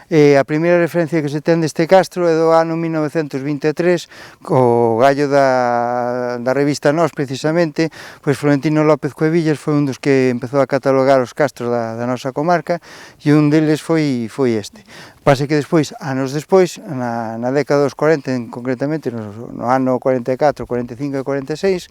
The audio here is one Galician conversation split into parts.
A primeira referencia que se ten deste castro é do ano 1923, co gallo da revista Nós, precisamente, pois Florentino López Cuevillas foi un dos que empezou a catalogar os castros da nosa comarca, e un deles foi este. Pase que despois, anos despois, na década dos 40, concretamente no ano 44, 45 e 46,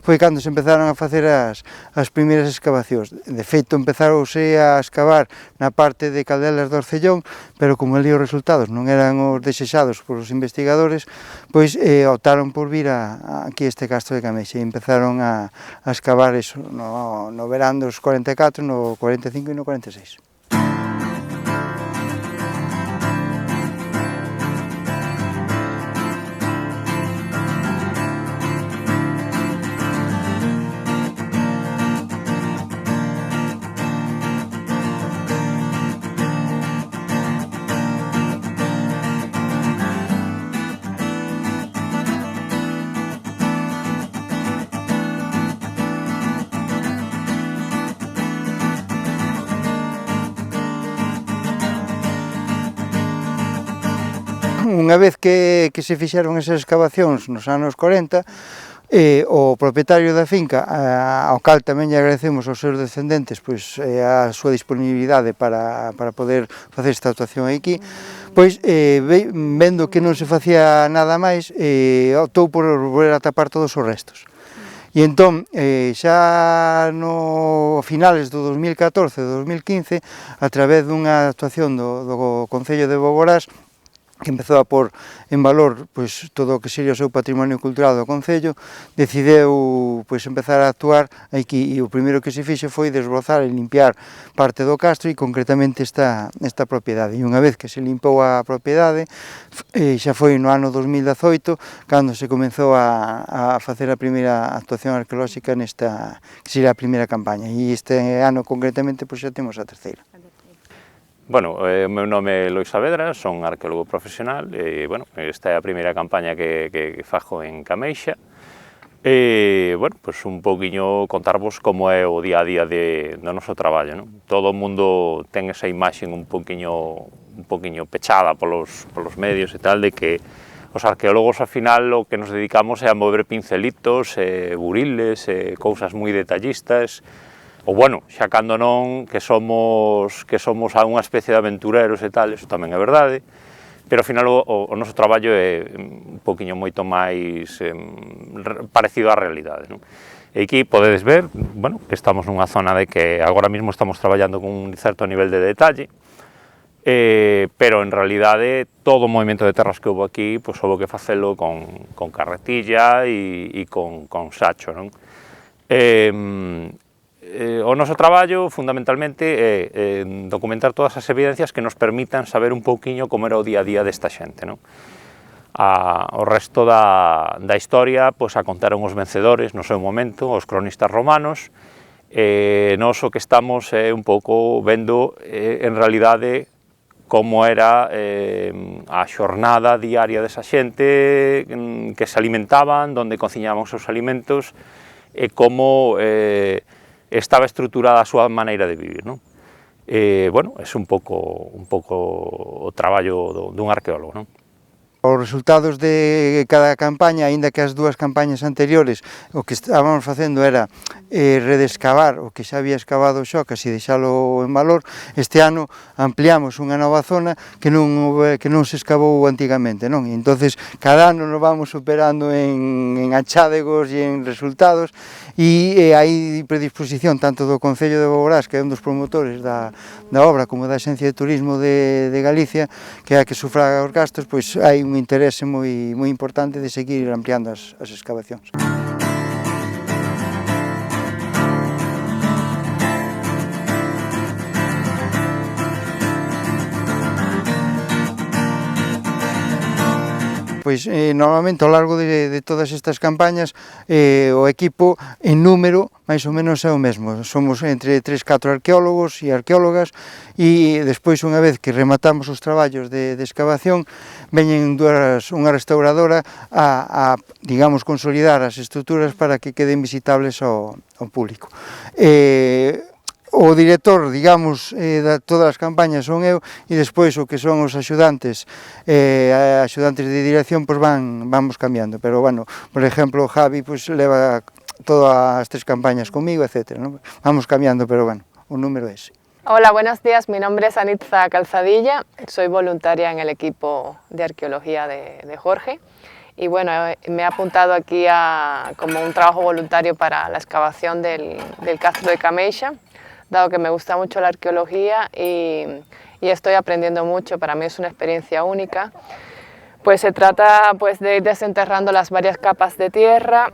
foi cando se empezaron a facer as primeiras excavacións. De feito, empezarouse a excavar na parte de Caldelas do Orcellón, pero como ali os resultados non eran os desexados polos investigadores, pois optaron por vir aquí este castro de Cameixa e empezaron a excavar eso no verán dos 44, no 45 e no 46. Unha vez que se fixeron esas excavacións nos anos 40, o propietario da finca, ao cal tamén lle agradecemos aos seus descendentes pois a súa disponibilidade para poder facer esta actuación aquí, pois vendo que non se facía nada máis, optou por volver a tapar todos os restos. E entón, xa no finales do 2014 e 2015, a través dunha actuación do Concello de Boborás, que empezou a pôr en valor pois todo o que sería o seu patrimonio cultural do Concello, decideu pois empezar a actuar aquí, e o primeiro que se fixe foi desbrozar e limpiar parte do castro e concretamente esta propiedade. E unha vez que se limpou a propiedade, xa foi no ano 2018 cando se comezou a facer a primeira actuación arqueolóxica nesta, que sería a primeira campaña, e este ano concretamente pois xa temos a terceira. Bueno, o meu nome é Lois Saavedra, son arqueólogo profesional e, bueno, esta é a primeira campaña que fago en Cameixa e, bueno, pues un pouquiño contarvos como é o día a día do noso traballo, non? Todo o mundo ten esa imaxe un pouquiño pechada polos medios e tal, de que os arqueólogos, ao final, o que nos dedicamos é a mover pincelitos, buriles, cousas moi detallistas, ou, bueno, xa cando non, que somos unha especie de aventureros e tal, eso tamén é verdade, pero ao final o noso traballo é un poquinho moito máis parecido á realidade, non? E aquí podedes ver, bueno, que estamos nunha zona de que agora mesmo estamos traballando con un certo nivel de detalle, pero en realidade todo o movimento de terras que houve aquí, pois houve que facelo con carretilla e con sacho, non? O noso traballo, fundamentalmente, é documentar todas as evidencias que nos permitan saber un pouquiño como era o día a día desta xente, non? O resto da historia, pois, a contaron os vencedores no seu momento, os cronistas romanos, e nós o que estamos é un pouco vendo, en realidade, como era a xornada diaria desa xente, que se alimentaban, onde cociñaban os seus alimentos, e como estaba estruturada a súa maneira de vivir, non? Bueno, é un pouco o traballo dun arqueólogo, non? Os resultados de cada campaña, aínda que as dúas campañas anteriores, o que estábamos facendo era redescavar o que xa había escavado Xocas e deixalo en valor. Este ano ampliamos unha nova zona que non se escavou antigamente, non? E entonces cada ano nos vamos superando en achádegos e en resultados, e hai predisposición tanto do Concello de Boborás, que é un dos promotores da obra, como da Axencia de Turismo de Galicia, que é a que sufraga os gastos, pois hai un interese moi importante de seguir ampliando as excavacións. Pois normalmente ao largo de todas estas campañas o equipo en número máis ou menos é o mesmo, somos entre 3-4 arqueólogos e arqueólogas, e despois, unha vez que rematamos os traballos de excavación, veñen unha restauradora a digamos, consolidar as estruturas para que queden visitables ao público. o director, digamos, de todas as campañas son eu, e despois o que son os axudantes, axudantes de dirección, pois vamos cambiando, pero, bueno, por exemplo, Javi, pois leva todas as 3 campañas comigo, etc., ¿no? Vamos cambiando, pero, bueno, o número é ese. Hola, buenos días. Mi nombre es Anitza Calzadilla, soy voluntaria en el equipo de arqueología de Jorge y bueno, me he apuntado aquí como un trabajo voluntario para la excavación del castro de Cameixa, dado que me gusta mucho la arqueología y estoy aprendiendo mucho. Para mí es una experiencia única. Pues se trata pues, de ir desenterrando las varias capas de tierra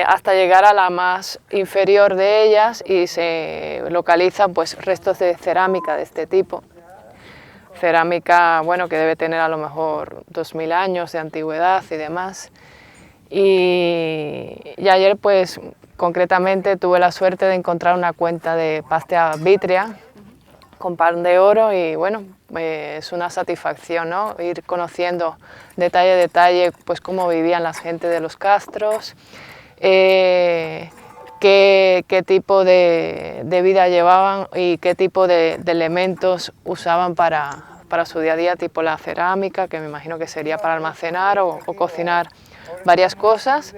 hasta llegar a la más inferior de ellas y se localizan pues, restos de cerámica de este tipo. Cerámica bueno, que debe tener a lo mejor 2000 años de antigüedad y demás. Y ayer pues concretamente tuve la suerte de encontrar una cuenta de pastea vítrea con pan de oro y bueno, es una satisfacción, ¿no? Ir conociendo detalle a detalle pues cómo vivían la gente de los castros, qué tipo de vida llevaban y qué tipo de elementos usaban para su día a día, tipo la cerámica, que me imagino que sería para almacenar o cocinar varias cosas,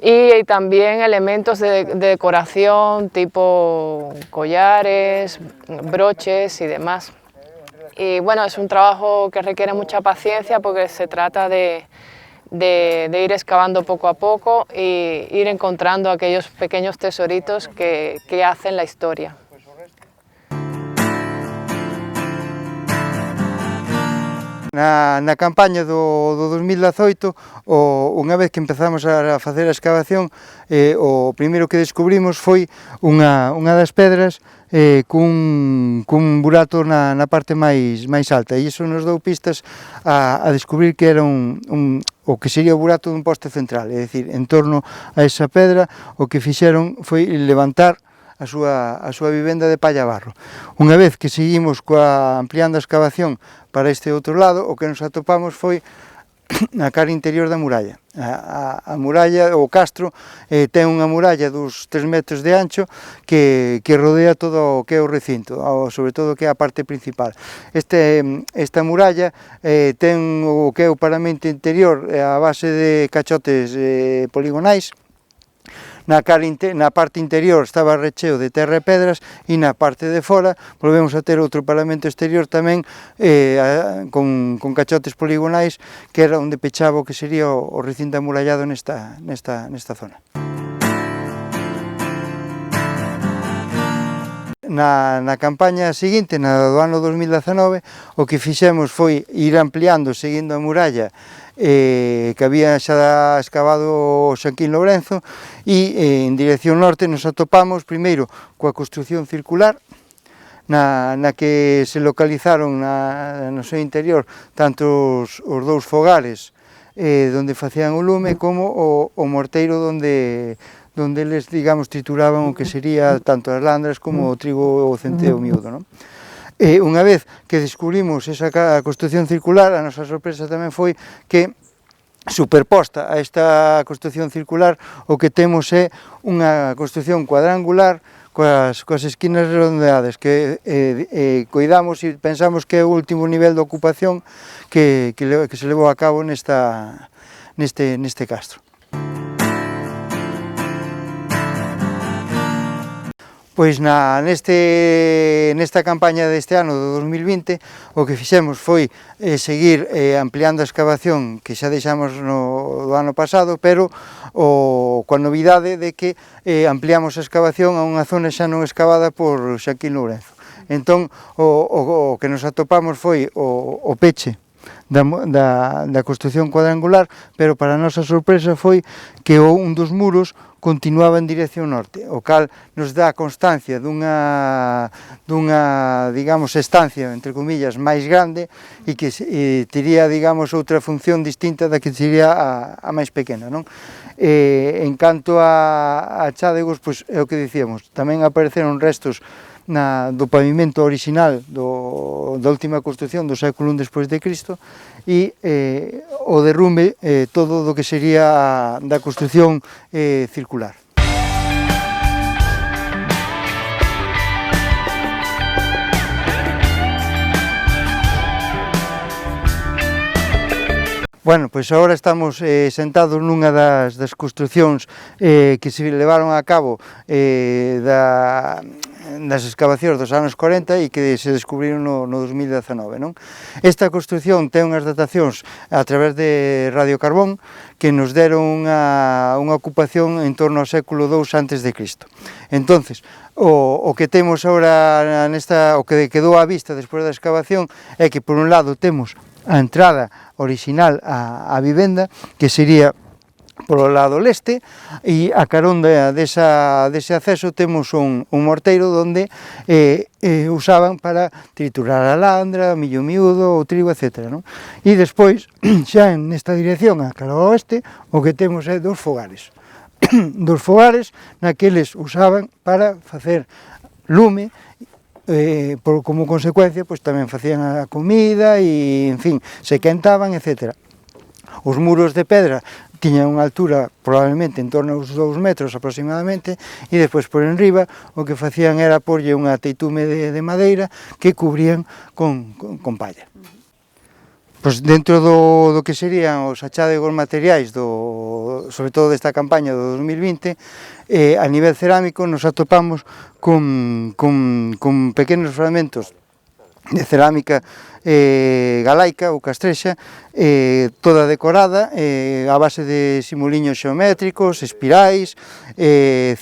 y también elementos de decoración tipo collares, broches y demás. Y bueno, es un trabajo que requiere mucha paciencia porque se trata de ir excavando poco a poco e ir encontrando aquellos pequeños tesoritos que hacen la historia. Na campaña do 2018, unha vez que empezamos a facer a excavación, o primeiro que descubrimos foi unha das pedras cun burato na parte máis alta, e iso nos deu pistas a descubrir que era o que sería o burato dun poste central, é dicir, en torno a esa pedra o que fixeron foi levantar a súa vivenda de palla barro. Unha vez que seguimos ampliando a excavación para este outro lado, o que nos atopamos foi a cara interior da muralla. A muralla, o castro, ten unha muralla dos 3 metros de ancho que rodea todo o que é o recinto, sobre todo o que é a parte principal. Esta muralla ten o que é o paramento interior a base de cachotes poligonais. Na parte interior estaba recheo de terra e pedras e na parte de fora volvemos a ter outro paramento exterior tamén con cachotes poligonais, que era onde pechaba o que sería o recinto amurallado nesta zona. Na campaña seguinte, na do ano 2019, o que fixemos foi ir ampliando seguindo a muralla que había xa excavado o Xaquín Lourenzo, e en dirección norte nos atopamos primeiro coa construción circular, na que se localizaron no seu interior tanto os 2 fogares onde facían o lume como o morteiro onde eles, digamos, trituraban o que sería tanto as landras como o trigo o centeo miúdo, non? Unha vez que descubrimos esa construción circular, a nosa sorpresa tamén foi que superposta a esta construción circular o que temos é unha construción cuadrangular coas esquinas redondeadas que cuidamos e pensamos que é o último nivel de ocupación que se levou a cabo neste castro. Pois nesta campaña deste ano, do 2020, o que fixemos foi seguir ampliando a excavación que xa deixamos do ano pasado, pero coa novidade de que ampliamos a excavación a unha zona xa non excavada por Xaquín Lourenzo. Entón, o que nos atopamos foi o peche da construción cuadrangular, pero para a nosa sorpresa foi que un dos muros continuaba en dirección norte, o cal nos dá constancia dunha digamos, estancia, entre comillas, máis grande e que tería, digamos, outra función distinta da que sería a máis pequena, non? En canto a chádegos, pois é o que dicíamos, tamén apareceron restos do pavimento original da última construción do século I despois de Cristo e o derrume todo do que sería da construción circular. Bueno, pois agora estamos sentados nunha das construcións que se levaron a cabo das excavacións dos anos 40 e que se descubriron no 2019, non? Esta construción ten unhas datacións a través de radiocarbón que nos deron unha ocupación en torno ao século II a.C. Entonces, o que temos agora o que quedou á vista despois da excavación é que por un lado temos a entrada original á vivenda, que sería polo lado leste, e a carón dese acceso temos un morteiro onde usaban para triturar a landra, millo miúdo, o trigo, etc. Non? E despois, xa nesta dirección, a cara ao oeste, o que temos é dos fogares. Dos fogares naqueles usaban para facer lume, como consecuencia, pois tamén facían a comida e, en fin, se quentaban, etc. Os muros de pedra tiñan unha altura probablemente en torno aos 2 metros aproximadamente e despois por enriba o que facían era porlle unha teitume de madeira que cubrían con palla. Pois dentro do que serían os achadegos materiais, sobre todo desta campaña do 2020, a nivel cerámico nos atopamos con pequenos fragmentos de cerámica galaica ou castrexa, toda decorada a base de simuliños xeométricos, espirais,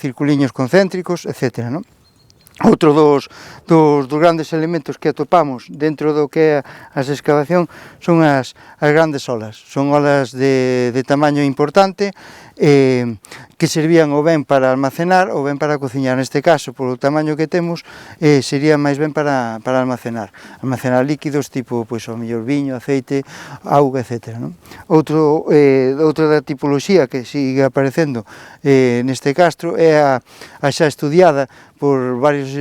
circuliños concéntricos, etc. Non? Outro dos grandes elementos que atopamos dentro do que é a excavación son as grandes olas. Son olas de tamaño importante que servían ou ben para almacenar ou ben para cociñar. Neste caso, polo tamaño que temos, sería máis ben para almacenar. Almacenar líquidos tipo, pois, o mellor viño, aceite, auga, etc. Non? Outra da tipoloxía que sigue aparecendo neste castro é a xa estudiada por varios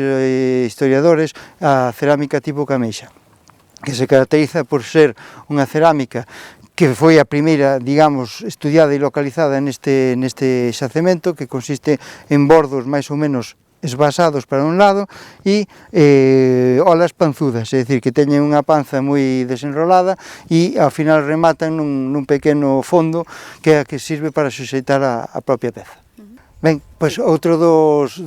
historiadores, a cerámica tipo cameixa, que se caracteriza por ser unha cerámica que foi a primeira, digamos, estudiada e localizada neste xacemento, que consiste en bordos máis ou menos esvasados para un lado e olas panzudas, é dicir, que teñen unha panza moi desenrolada e ao final rematan nun pequeno fondo que é a que sirve para suxeitar a propia peza. Ben, pois outro dos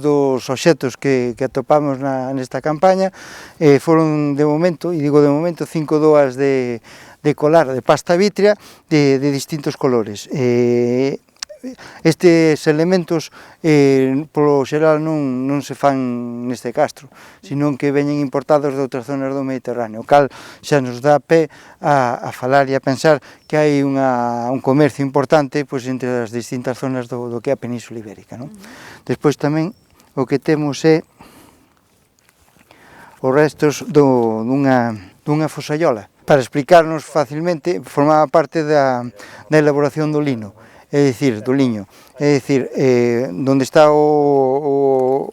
obxectos que atopamos nesta campaña foron de momento, e digo de momento, 5 doas de colar de pasta vítrea de distintos colores. Estes elementos polo xeral non se fan neste castro, senón que veñen importados de outras zonas do Mediterráneo, o cal xa nos dá pé a falar e a pensar que hai un comercio importante pois, entre as distintas zonas do que é a Península Ibérica. Non? Despois tamén o que temos é os restos dunha fosaiola. Para explicarnos facilmente, formaba parte da elaboración do lino, é dicir, do liño. É dicir, onde está o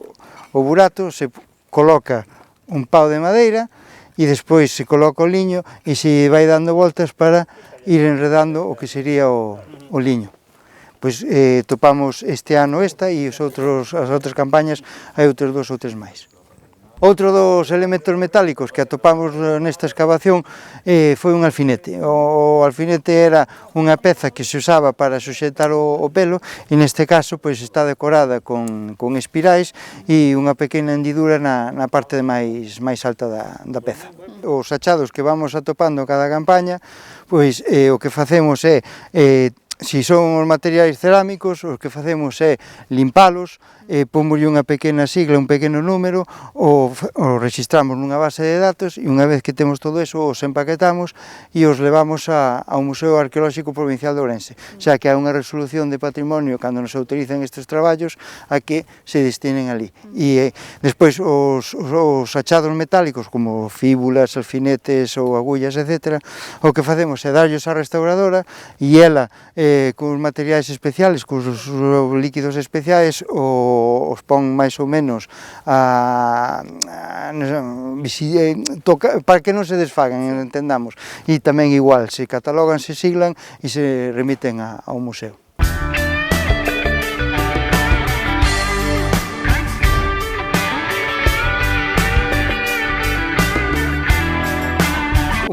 burato se coloca un pau de madeira e despois se coloca o liño e se vai dando voltas para ir enredando o que sería o liño. Pois topamos este ano esta e as outras campañas hai outros 2 ou 3 máis. Outro dos elementos metálicos que atopamos nesta excavación foi un alfinete. O alfinete era unha peza que se usaba para suxetar o pelo e neste caso pois, está decorada con espirais e unha pequena hendidura na parte máis alta da peza. Os achados que vamos atopando cada campaña, pois o que facemos é si son os materiais cerámicos, o que facemos é limpalos, pomoslle unha pequena sigla, un pequeno número, o registramos nunha base de datos e unha vez que temos todo eso, os empaquetamos e os levamos ao Museo Arqueolóxico Provincial de Ourense, xa que hai unha resolución de patrimonio cando nos autorizan estes traballos a que se destinen ali. E despois os achados metálicos como fíbulas, alfinetes ou agullas, etc., o que facemos é darllos á restauradora e ela con os materiais especiales, con os líquidos especiais, os pon máis ou menos para que non se desfagan, entendamos. E tamén igual, se catalogan, se siglan e se remiten ao museo.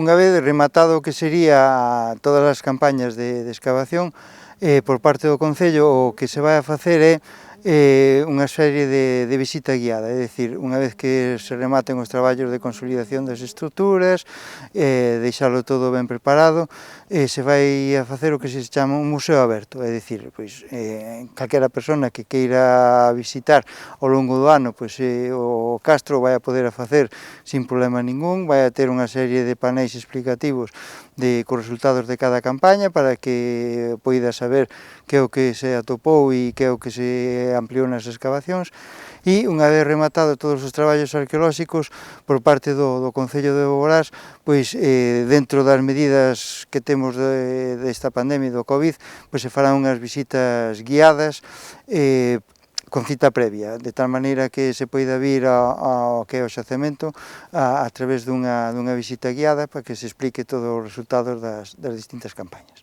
unha vez rematado o que sería todas as campañas de excavación, por parte do Concello o que se vai a facer é unha serie de visita guiada, é dicir, unha vez que se rematen os traballos de consolidación das estruturas, deixalo todo ben preparado, se vai a facer o que se chama un museo aberto, é dicir, pois, calquera persona que queira visitar ao longo do ano, pois, o castro vai a poder a facer sin problema ningún, vai a ter unha serie de paneis explicativos cos resultados de cada campaña para que poida saber que é o que se atopou e que é o que se ampliou nas excavacións, e unha vez rematado todos os traballos arqueolóxicos por parte do Concello de Boborás, pois dentro das medidas que temos desta pandemia do COVID, pois se farán unhas visitas guiadas con cita previa, de tal maneira que se poida vir ao que é o xacemento a través dunha visita guiada para que se explique todos os resultados das distintas campañas.